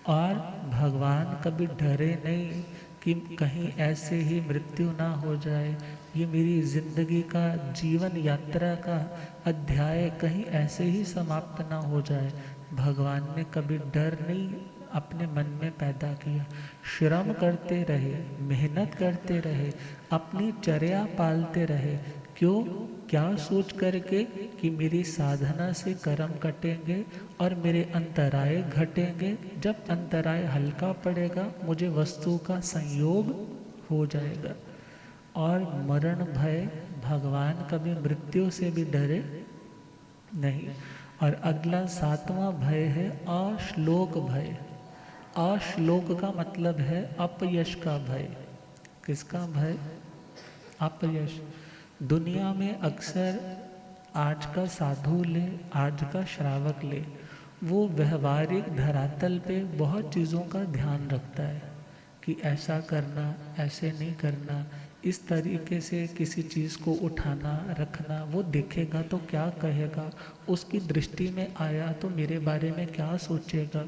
और भगवान कभी डरे नहीं कि कहीं ऐसे ही मृत्यु ना हो जाए, ये मेरी जिंदगी का, जीवन यात्रा का अध्याय कहीं ऐसे ही समाप्त ना हो जाए। भगवान ने कभी डर नहीं अपने मन में पैदा किया। श्रम करते रहे, मेहनत करते रहे, अपनी चर्या पालते रहे। क्यों? क्या सोच करके कि मेरी साधना से कर्म कटेंगे और मेरे अंतराय घटेंगे। जब अंतराय हल्का पड़ेगा, मुझे वस्तु का संयोग हो जाएगा। और मरण भय, भगवान कभी मृत्यु से भी डरे नहीं। और अगला 7वां भय है अश्लोक भय। अश्लोक का मतलब है अपयश का भय। किसका भय? अपयश। दुनिया में अक्सर आज का साधु ले, आज का श्रावक ले, वो व्यवहारिक धरातल पे बहुत चीज़ों का ध्यान रखता है कि ऐसा करना, ऐसे नहीं करना, इस तरीके से किसी चीज़ को उठाना रखना। वो देखेगा तो क्या कहेगा, उसकी दृष्टि में आया तो मेरे बारे में क्या सोचेगा।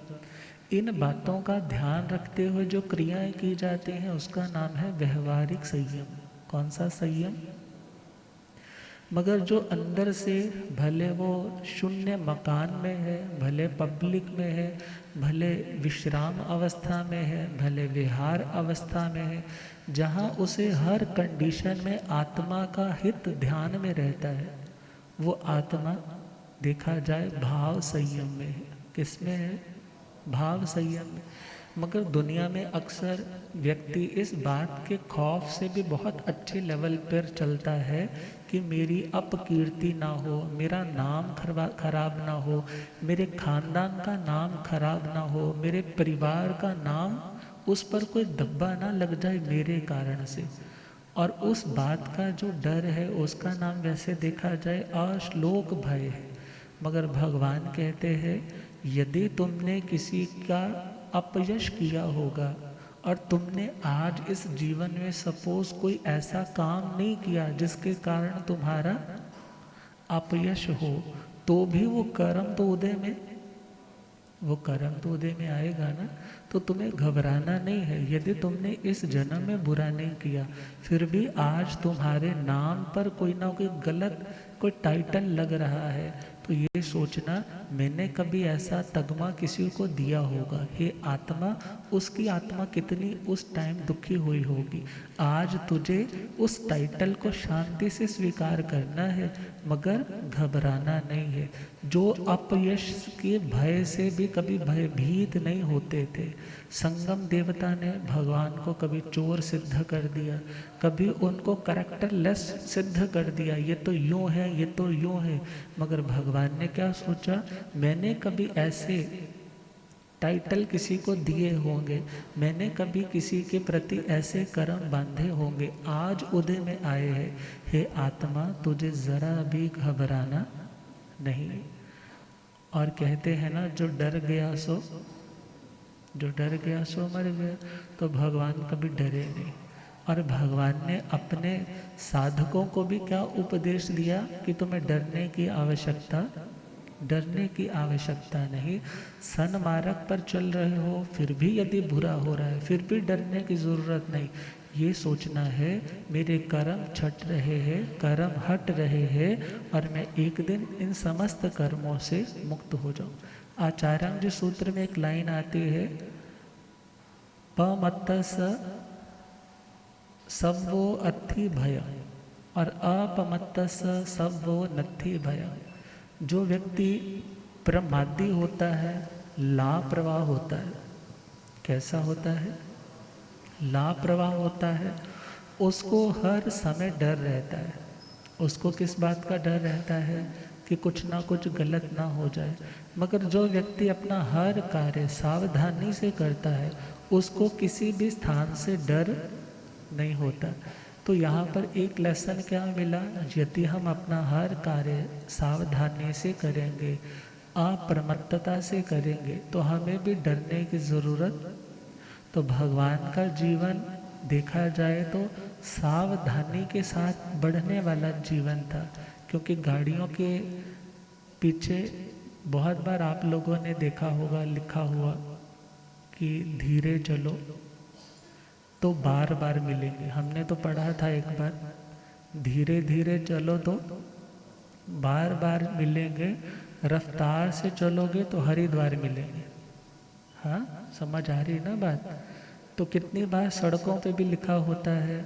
इन बातों का ध्यान रखते हुए जो क्रियाएं की जाती हैं उसका नाम है व्यवहारिक संयम। कौन सा संयम? मगर जो अंदर से, भले वो शून्य मकान में है, भले पब्लिक में है, भले विश्राम अवस्था में है, भले विहार अवस्था में है, जहाँ उसे हर कंडीशन में आत्मा का हित ध्यान में रहता है, वो आत्मा देखा जाए भाव संयम में है। किसमें है? भाव संयम में। मगर दुनिया में अक्सर व्यक्ति इस बात के खौफ से भी बहुत अच्छे लेवल पर चलता है कि मेरी अपकीर्ति ना हो, मेरा नाम खराब ना हो, मेरे खानदान का नाम खराब ना हो, मेरे परिवार का नाम, उस पर कोई धब्बा ना लग जाए मेरे कारण से। और उस बात का जो डर है उसका नाम वैसे देखा जाए अश्लोक भय है। मगर भगवान कहते हैं यदि तुमने किसी का अपयश किया होगा और तुमने आज इस जीवन में सपोज कोई ऐसा काम नहीं किया जिसके कारण तुम्हारा अपयश हो, तो भी वो कर्म तो उदय में, वो कर्म तो उदय में आएगा ना। तो तुम्हें घबराना नहीं है। यदि तुमने इस जन्म में बुरा नहीं किया, फिर भी आज तुम्हारे नाम पर कोई ना कोई गलत कोई टाइटल लग रहा है, तो ये सोचना मैंने कभी ऐसा तगमा किसी को दिया होगा। हे आत्मा, उसकी आत्मा कितनी उस टाइम दुखी हुई होगी। आज तुझे उस टाइटल को शांति से स्वीकार करना है, मगर घबराना नहीं है। जो अपयश के भय से भी कभी भयभीत नहीं होते थे, संगम देवता ने भगवान को कभी चोर सिद्ध कर दिया, कभी उनको कैरेक्टरलेस सिद्ध कर दिया, ये तो यूँ है, ये तो यूँ है। मगर भगवान ने क्या सोचा, मैंने कभी ऐसे टाइटल किसी को दिए होंगे, मैंने कभी किसी के प्रति ऐसे कर्म बांधे होंगे, आज उदय में आए हैं। हे आत्मा, तुझे जरा भी घबराना नहीं। और कहते हैं ना, जो डर गया सो, जो डर गया सो मर गया। तो भगवान कभी डरे नहीं। और भगवान ने अपने साधकों को भी क्या उपदेश दिया कि तुम्हें डरने की आवश्यकता, डरने की आवश्यकता नहीं। सन्मार्ग पर चल रहे हो, फिर भी यदि बुरा हो रहा है, फिर भी डरने की ज़रूरत नहीं। ये सोचना है मेरे कर्म छट रहे हैं, कर्म हट रहे हैं, और मैं एक दिन इन समस्त कर्मों से मुक्त हो जाऊं। आचार्य सूत्र में एक लाइन आती है, पमत्तस सब्वो अत्थि भय और अपमत्तस सब्वो नत्थि भय। जो व्यक्ति प्रमादी होता है, लापरवाह होता है, कैसा होता है? लापरवाह होता है। उसको हर समय डर रहता है। उसको किस बात का डर रहता है? कि कुछ ना कुछ गलत ना हो जाए। मगर जो व्यक्ति अपना हर कार्य सावधानी से करता है, उसको किसी भी स्थान से डर नहीं होता। तो यहाँ पर एक लेसन क्या मिला? यदि हम अपना हर कार्य सावधानी से करेंगे, अप्रमत्तता से करेंगे, तो हमें भी डरने की ज़रूरत। तो भगवान का जीवन देखा जाए तो सावधानी के साथ बढ़ने वाला जीवन था। क्योंकि गाड़ियों के पीछे बहुत बार आप लोगों ने देखा होगा लिखा हुआ कि धीरे चलो तो बार बार मिलेंगे। हमने तो पढ़ा था एक बार, धीरे धीरे चलो तो बार बार मिलेंगे, रफ्तार से चलोगे तो हरिद्वार मिलेंगे। हाँ, समझ आ रही ना बात? तो कितनी बार सड़कों पे भी लिखा होता है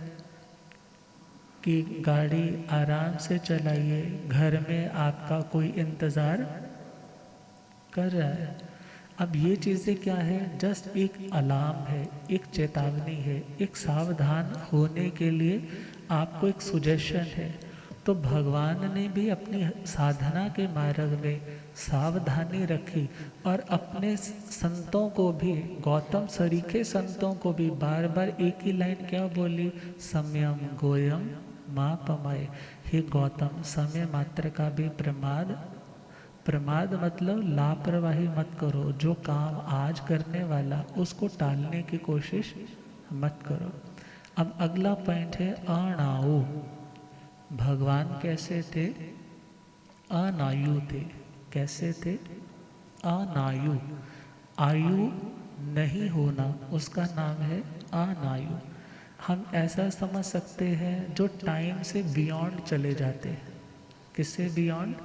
कि गाड़ी आराम से चलाइए, घर में आपका कोई इंतज़ार कर रहा है। अब ये चीज़ें क्या है? जस्ट एक अलार्म है, एक चेतावनी है, एक सावधान होने के लिए आपको एक सुजेशन है। तो भगवान ने भी अपनी साधना के मार्ग में सावधानी रखी और अपने संतों को भी, गौतम सरीखे संतों को भी बार बार एक ही लाइन क्या बोली? सम्यम गोयम माँ पमाए। हे गौतम, समय मात्र का भी प्रमाद मतलब लापरवाही मत करो। जो काम आज करने वाला उसको टालने की कोशिश मत करो। अब अगला पॉइंट है अनाऊ। भगवान कैसे थे? अनायु थे। कैसे थे? अनायु। आयु नहीं होना उसका नाम है अनायु। हम ऐसा समझ सकते हैं जो टाइम से बियॉन्ड चले जाते हैं। किससे बियॉन्ड?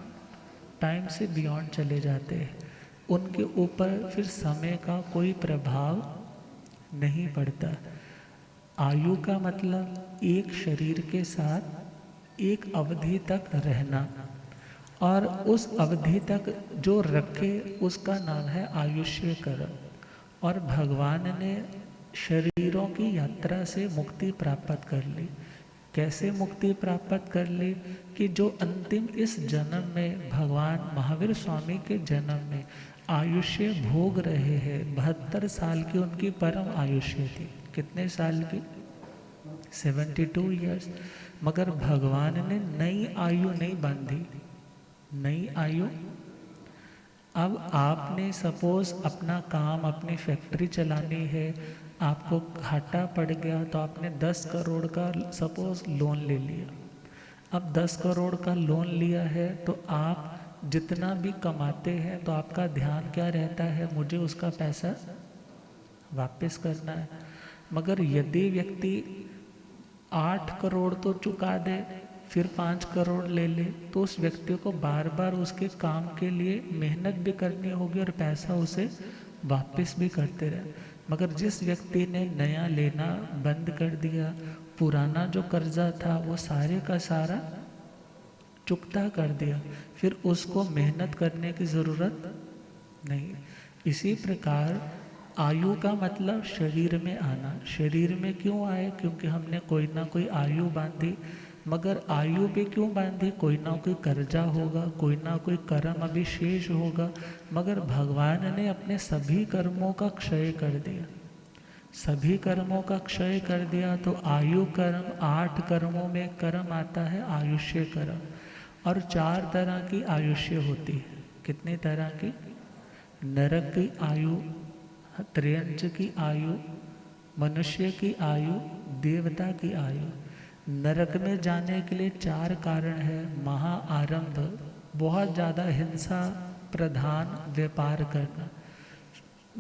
टाइम से बियॉन्ड चले जाते हैं। उनके ऊपर फिर समय का कोई प्रभाव नहीं पड़ता। आयु का मतलब एक शरीर के साथ एक अवधि तक रहना, और उस अवधि तक जो रखे उसका नाम है आयुष्यकरण। और भगवान ने शरीरों की यात्रा से मुक्ति प्राप्त कर ली। कैसे मुक्ति प्राप्त कर ली? कि जो अंतिम इस जन्म में भगवान महावीर स्वामी के जन्म में आयुष्य भोग रहे हैं, 72 साल की उनकी परम आयुष्य थी। कितने साल की? 72 ईयर्स। मगर भगवान ने नई आयु नहीं बांधी। नई आयु, अब आपने सपोज अपना काम, अपनी फैक्ट्री चलानी है, आपको घाटा पड़ गया तो आपने 10 करोड़ का सपोज लोन ले लिया। अब 10 करोड़ का लोन लिया है तो आप जितना भी कमाते हैं तो आपका ध्यान क्या रहता है? मुझे उसका पैसा वापस करना है। मगर यदि व्यक्ति 8 करोड़ तो चुका दे, फिर 5 करोड़ ले ले, तो उस व्यक्ति को बार बार उसके काम के लिए मेहनत भी करनी होगी और पैसा उसे वापस भी करते रहे। मगर जिस व्यक्ति ने नया लेना बंद कर दिया, पुराना जो कर्जा था वो सारे का सारा चुकता कर दिया, फिर उसको मेहनत करने की ज़रूरत नहीं। इसी प्रकार आयु का मतलब शरीर में आना। शरीर में क्यों आए? क्योंकि हमने कोई ना कोई आयु बांधी। मगर आयु भी क्यों बांधी? कोई ना कोई कर्जा होगा, कोई ना कोई कर्म अभिशेष होगा। मगर भगवान ने अपने सभी कर्मों का क्षय कर दिया। सभी कर्मों का क्षय कर दिया तो आयु कर्म, 8 कर्मों में कर्म आता है आयुष्य कर्म। और 4 तरह की आयुष्य होती है। कितनी तरह की? नरक की आयु, त्रियंच की आयु, मनुष्य की आयु, देवता की आयु। नरक में जाने के लिए 4 कारण है। महाआरंभ, बहुत ज़्यादा हिंसा प्रधान व्यापार करना।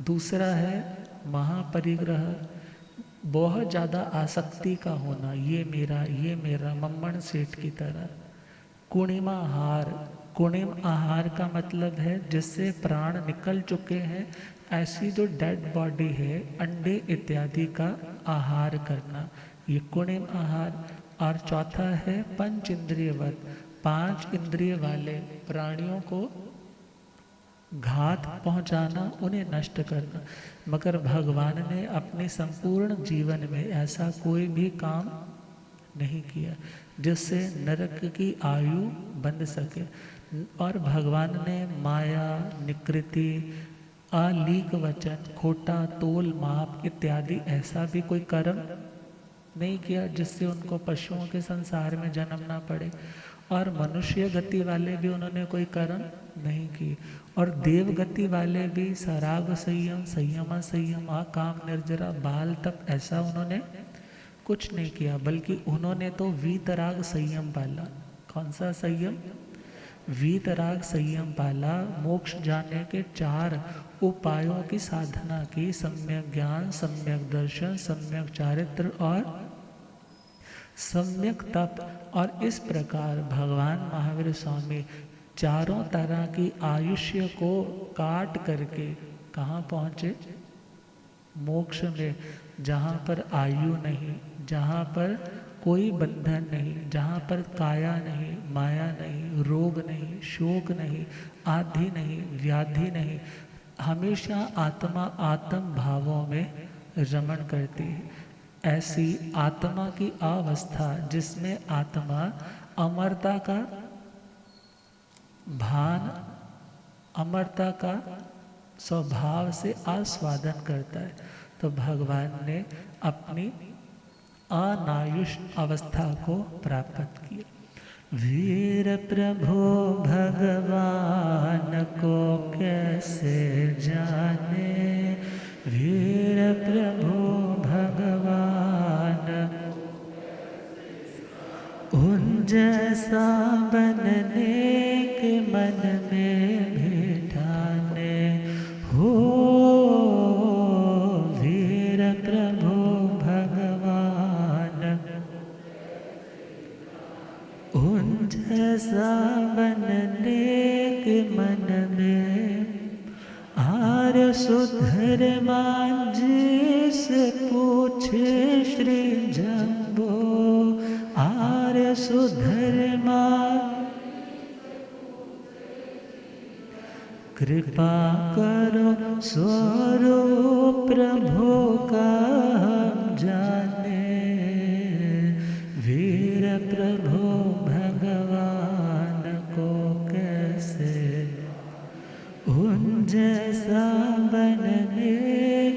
दूसरा है महापरिग्रह, बहुत ज़्यादा आसक्ति का होना, ये मेरा, मम्मण सेठ की तरह। कुणिमाहार, कुणिम आहार का मतलब है जिससे प्राण निकल चुके हैं, ऐसी जो डेड बॉडी है, अंडे इत्यादि का आहार करना, ये कुणिम आहार। और चौथा है पंच इंद्रियवत, 5 इंद्रिय वाले प्राणियों को घात पहुंचाना, उन्हें नष्ट करना। मगर भगवान ने अपने संपूर्ण जीवन में ऐसा कोई भी काम नहीं किया जिससे नरक की आयु बंध सके। और भगवान ने माया, निकृति, अलीक वचन, खोटा तोल माप इत्यादि ऐसा भी कोई कर्म नहीं किया जिससे उनको पशुओं के संसार में जन्मना पड़े। और मनुष्य गति वाले भी उन्होंने कोई कर्म नहीं की। और देव गति वाले भी सराग संयम, संयम संयम, काम निर्जरा, बाल तप ऐसा उन्होंने कुछ नहीं किया, बल्कि उन्होंने तो वीतराग संयम पाला। कौन सा संयम? वीतराग संयम पाला। मोक्ष जाने के 4 उपायों की साधना की, सम्यक ज्ञान, सम्यक दर्शन, सम्यक चारित्र और सम्यक तप। और इस प्रकार भगवान महावीर स्वामी चारों तरह की आयुष्य को काट करके कहाँ पहुँचे? मोक्ष में, जहाँ पर आयु नहीं, जहाँ पर कोई बंधन नहीं, जहाँ पर काया नहीं, माया नहीं, रोग नहीं, शोक नहीं, आदि नहीं, व्याधि नहीं, हमेशा आत्मा आत्म भावों में रमण करती है। ऐसी आत्मा की अवस्था जिसमें आत्मा अमरता का भान, अमरता का स्वभाव से आस्वादन करता है, तो भगवान ने अपनी अनायुष अवस्था को प्राप्त किया। वीर प्रभु भगवान को कैसे जाने, वीर प्रभु भगवान उन जैसा बनने के मन में बिठाने हो। वीर प्रभु भगवान उन जैसा बनने के मन में, आर्य सुधर मान जी से पूछे श्री जम्बो, आर्य सुधर मान कृपा करो स्वरूप प्रभु का हम जाने। वीर प्रभु भगवान को कैसे उन जैसा बनने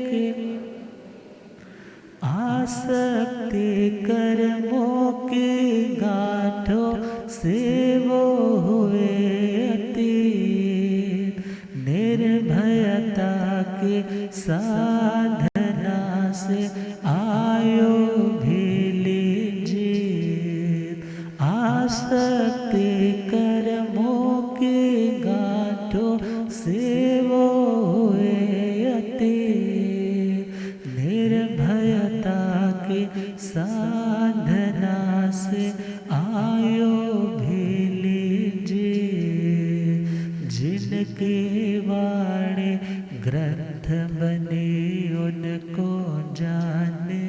की आसक्ति कर्मों की गांठों से वो हुए अतीत, निर्भयता की साधना से आयो भी लीजिए। आसक्ति कर्मों की गांठों से वो हुए अतीत, निर्भयता की साधना से आयो भी लीजिए। जिनकी वाणी ग्रंथ बनी उनको जाने,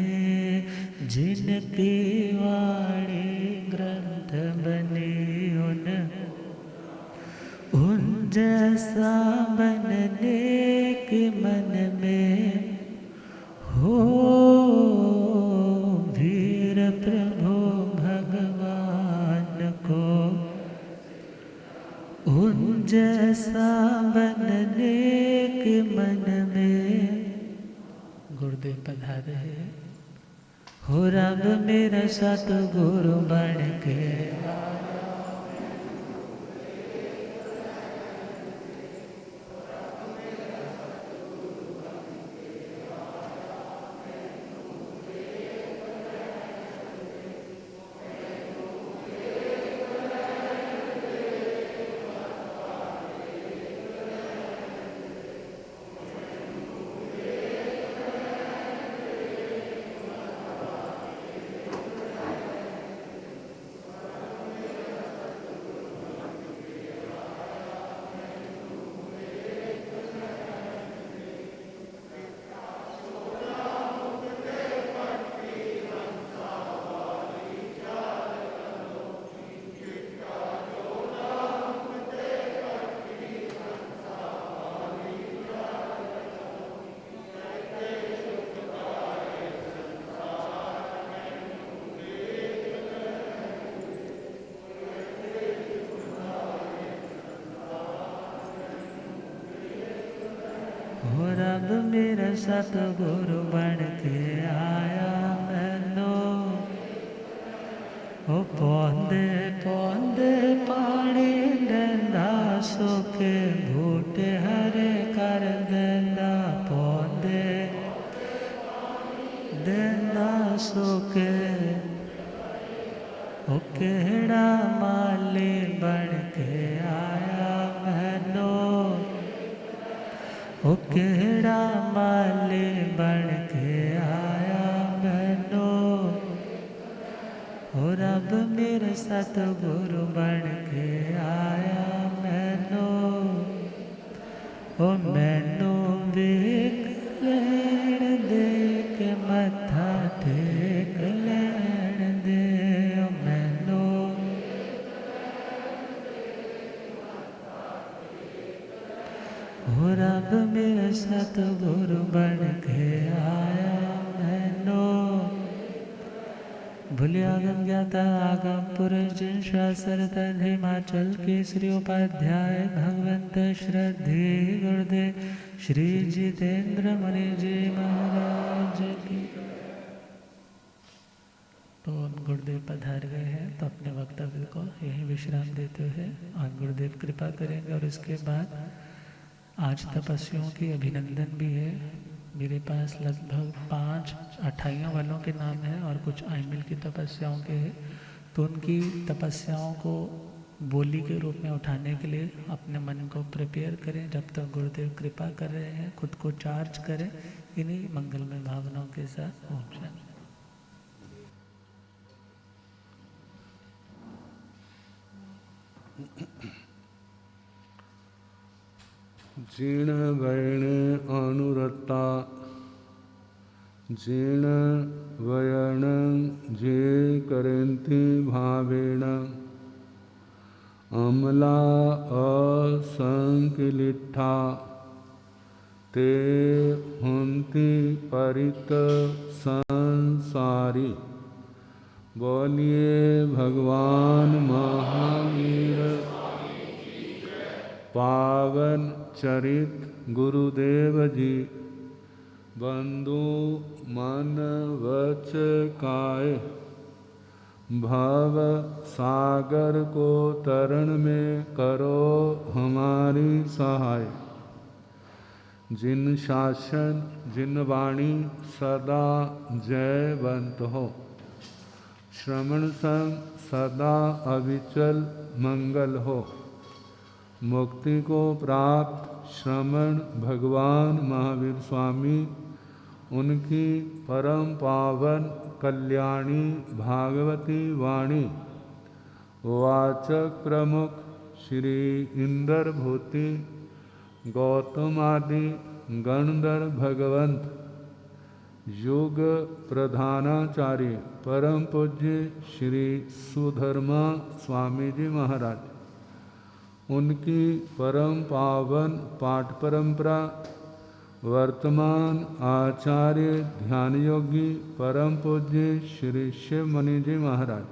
जिनकी वाणी ग्रंथ बनी उन जैसा बनने के मन में हो। वीर प्रभु भगवान को उन जैसा बनने के मन में। गुरुदेव पधारे हो, रब मेरा सतगुरु बन के मेरा सतगुरु बन के आया मैनू। ओ पौंदे पौंदे पानी देंदा सुके बूटे हरे कर देंदा। पौंदे देंदा सुके ओ केड़ा माली बन के आया मैनू। ओ केड़ा माली बन के आया मैनू। ओ रब मेरे सतगुरु बन के आया मैनू। ओ मैनू वेख लैण दे के मत्था टेक लैण दे। ओ मैनू ओ रब मेरे सतगुरु बन के आया मैनू। भूलिया गम ज्ञाता आगम पुरुष जिन शास्त्र तद हिमाचल केसरी उपाध्याय भगवंत श्रद्धे गुरुदेव श्री जितेंद्र मुनि जी महाराज की। तो गुरुदेव पधार गए हैं, तो अपने वक्तव्य को यहीं विश्राम देते हुए आज गुरुदेव कृपा करेंगे। और इसके बाद आज तपस्वियों की अभिनंदन भी है। मेरे पास लगभग 5 अठाइयों वालों के नाम हैं और कुछ आइमिल की तपस्याओं के हैं। तो उनकी तपस्याओं को बोली के रूप में उठाने के लिए अपने मन को प्रिपेयर करें। जब तक गुरुदेव कृपा कर रहे हैं, खुद को चार्ज करें इन्हीं मंगलमय भावनाओं के साथ। ओम शांति। जीर्ण वैण अनुरता जीर्ण वयण जे करन्ति भावेण अमला असंकिलिठा ते हुन्ति परित संसारी। बोलिए भगवान महावीर पावन चरित गुरुदेव जी। बंधु मन वच काय भव सागर को तरण में करो हमारी सहाय। जिन शासन जिन वाणी सदा जयवंत हो। श्रवण संग सदा अविचल मंगल हो। मुक्ति को प्राप्त श्रमण भगवान महावीर स्वामी उनकी परम पावन कल्याणी भागवती वाणी वाचक प्रमुख श्री इंद्र भूति गौतम आदि गणधर भगवंत युग प्रधानाचार्य परम पूज्य श्री सुधर्मा स्वामी जी महाराज उनकी परम पावन पाठ परंपरा वर्तमान आचार्य ध्यान योगी परम पूज्य श्री शिव मुनि जी महाराज